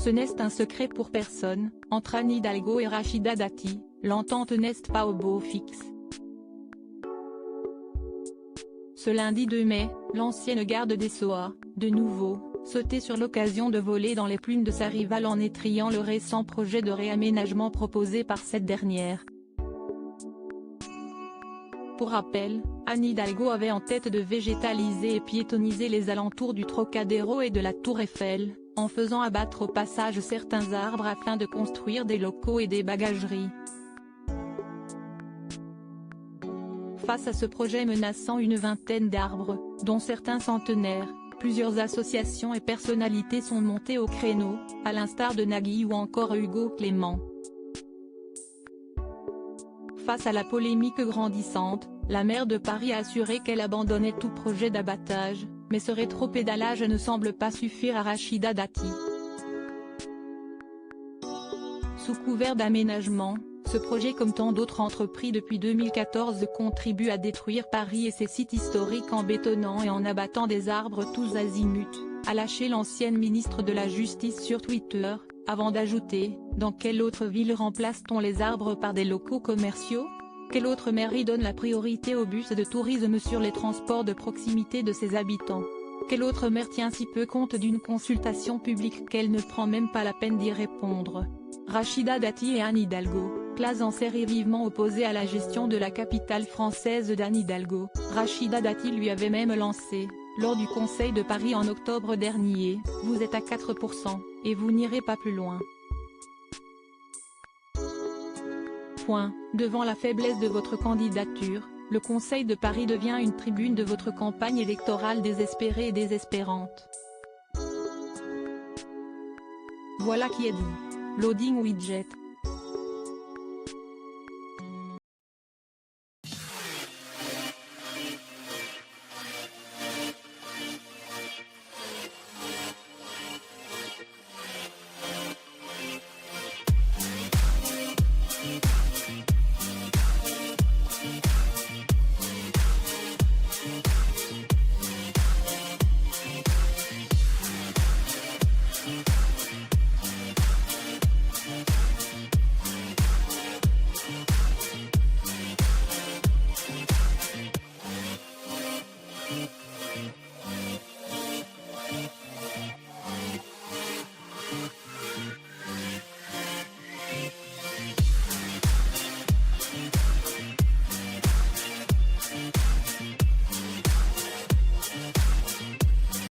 Ce n'est un secret pour personne, entre Anne Hidalgo et Rachida Dati, l'entente n'est pas au beau fixe. Ce lundi 2 mai, l'ancienne garde des Sceaux a, de nouveau, sauté sur l'occasion de voler dans les plumes de sa rivale en étrillant le récent projet de réaménagement proposé par cette dernière. Pour rappel, Anne Hidalgo avait en tête de végétaliser et piétoniser les alentours du Trocadéro et de la Tour Eiffel, en faisant abattre au passage certains arbres afin de construire des locaux et des bagageries. Face à ce projet menaçant une vingtaine d'arbres, dont certains centenaires, plusieurs associations et personnalités sont montées au créneau, à l'instar de Nagui ou encore Hugo Clément. Face à la polémique grandissante, la maire de Paris a assuré qu'elle abandonnait tout projet d'abattage, mais ce rétropédalage ne semble pas suffire à Rachida Dati. Sous couvert d'aménagement, ce projet comme tant d'autres entrepris depuis 2014 contribue à détruire Paris et ses sites historiques en bétonnant et en abattant des arbres tous azimuts, a lâché l'ancienne ministre de la Justice sur Twitter, avant d'ajouter « Dans quelle autre ville remplace-t-on les arbres par des locaux commerciaux ? Quelle autre mairie donne la priorité aux bus de tourisme sur les transports de proximité de ses habitants ? Quelle autre maire tient si peu compte d'une consultation publique qu'elle ne prend même pas la peine d'y répondre ?» Rachida Dati et Anne Hidalgo, classe en série vivement opposées à la gestion de la capitale française d'Anne Hidalgo. Rachida Dati lui avait même lancé, lors du Conseil de Paris en octobre dernier, « Vous êtes à 4%, et vous n'irez pas plus loin. » Devant la faiblesse de votre candidature, le Conseil de Paris devient une tribune de votre campagne électorale désespérée et désespérante. Voilà qui est dit. Loading widget.